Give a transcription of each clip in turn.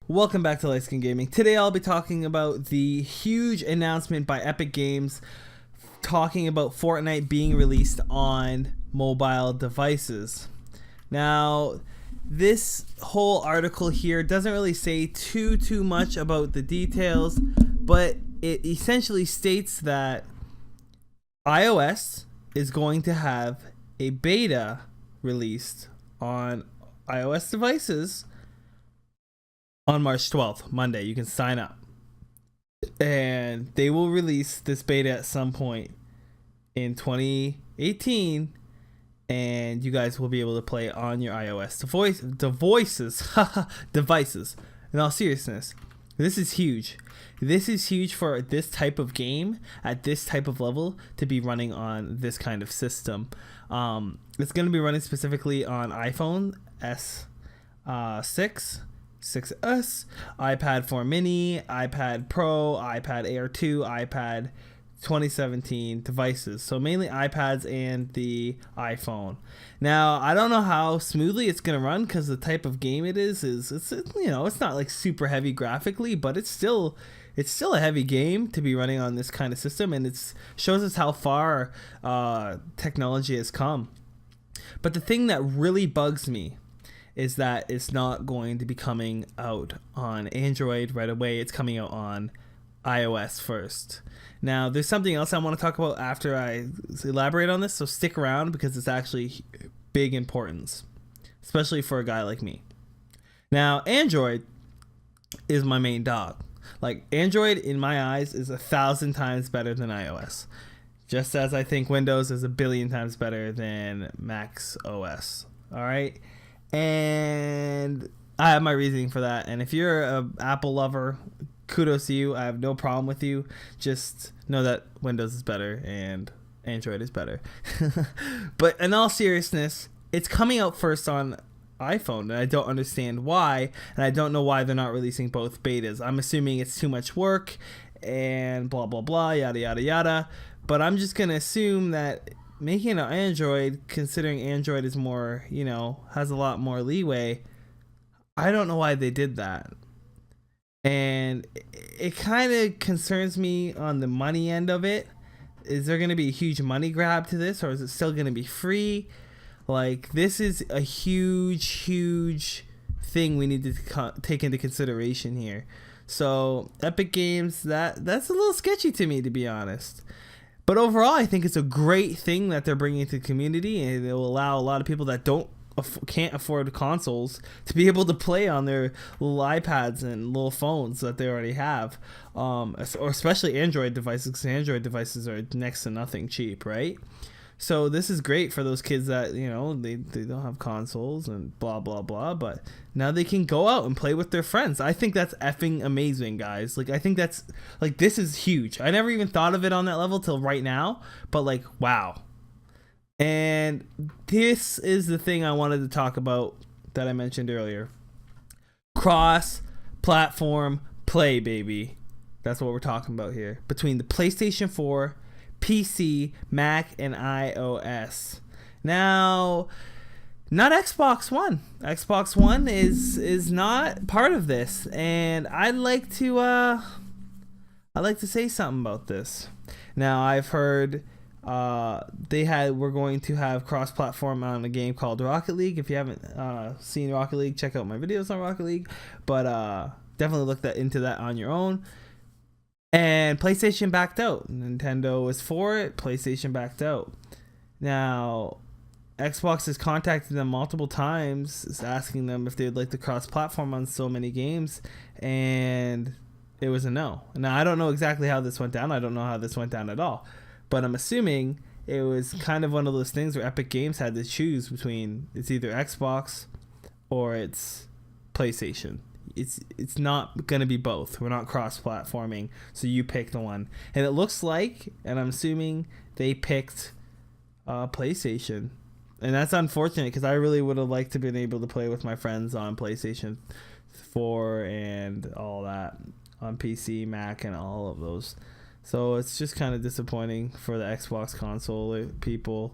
Welcome back to Lightskin Gaming. Today I'll be talking about the huge announcement by Epic Games talking about Fortnite being released on mobile devices. Now, this whole article here doesn't really say too much about the details, but it essentially states that iOS is going to have a beta released on iOS devices on March 12th, Monday. You can sign up. And they will release this beta at some point in 2018, and you guys will be able to play on your iOS devices. In all seriousness, this is huge. This is huge for this type of game at this type of level to be running on this kind of system. It's going to be running specifically on iPhone S6, 6S, iPad 4 mini, iPad Pro, iPad Air 2, iPad 2017 devices. So mainly iPads and the iPhone. Now, I don't know how smoothly it's going to run because the type of game it is it's not like super heavy graphically, but it's still a heavy game to be running on this kind of system, and it shows us how far technology has come. But the thing that really bugs me is that it's not going to be coming out on Android right away. It's coming out on iOS first. Now, there's something else I want to talk about after I elaborate on this, so stick around because it's actually big importance, especially for a guy like me. Now, Android is my main dog. Like, Android, in my eyes, is 1,000 times better than iOS. Just as I think Windows is 1,000,000,000 times better than Mac's OS. All right? And I have my reasoning for that. And if you're an Apple lover, kudos to you. I have no problem with you. Just know that Windows is better and Android is better. But in all seriousness, it's coming out first on iPhone, and I don't understand why, and I don't know why they're not releasing both betas. I'm assuming it's too much work and blah blah blah, yada yada yada. But I'm just gonna assume that making an Android, considering Android is more, has a lot more leeway, I don't know why they did that. And it kind of concerns me on the money end of it. Is there going to be a huge money grab to this, or is it still going to be free? Like, this is a huge thing we need to take into consideration here. So, Epic Games, that's a little sketchy to me, to be honest. But overall, I think it's a great thing that they're bringing to the community, and it will allow a lot of people that can't afford consoles to be able to play on their little iPads and little phones that they already have, or especially Android devices, because Android devices are next to nothing cheap, right? So this is great for those kids that, they don't have consoles and blah, blah, blah, but now they can go out and play with their friends. I think that's effing amazing, guys. Like, I think that's, like, this is huge. I never even thought of it on that level till right now, but, like, wow. And this is the thing I wanted to talk about that I mentioned earlier. Cross-platform play, baby. That's what we're talking about here. Between the PlayStation 4, PC, Mac, and iOS. Now, not Xbox One. Xbox One is not part of this, and I'd like to say something about this. Now, I've heard we're going to have cross-platform on a game called Rocket League. If you haven't seen Rocket League, check out my videos on Rocket League, but definitely look into that on your own. And PlayStation backed out. Nintendo was for it. PlayStation backed out. Now, Xbox has contacted them multiple times, asking them if they would like to cross-platform on so many games, and it was a no. Now, I don't know exactly how this went down. I don't know how this went down at all. But I'm assuming it was kind of one of those things where Epic Games had to choose between it's either Xbox or it's PlayStation. It's not going to be both. We're not cross-platforming, so you pick the one. And it looks like, and I'm assuming, they picked PlayStation. And that's unfortunate because I really would have liked to been able to play with my friends on PlayStation 4 and all that, on PC, Mac, and all of those. So it's just kind of disappointing for the Xbox console people.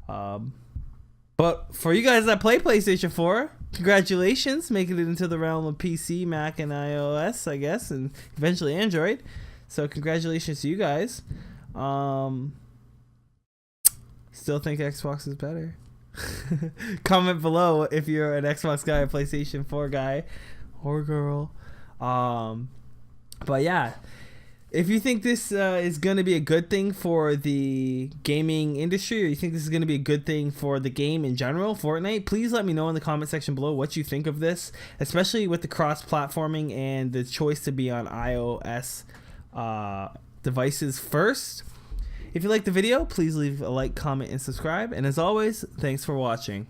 But for you guys that play PlayStation 4, congratulations, making it into the realm of PC, Mac, and iOS, I guess, and eventually Android. So congratulations to you guys. Still think Xbox is better. Comment below if you're an Xbox guy, a PlayStation 4 guy, or girl. But yeah, if you think this is going to be a good thing for the gaming industry, or you think this is going to be a good thing for the game in general, Fortnite, please let me know in the comment section below what you think of this, especially with the cross-platforming and the choice to be on iOS devices first. If you liked the video, please leave a like, comment, and subscribe. And as always, thanks for watching.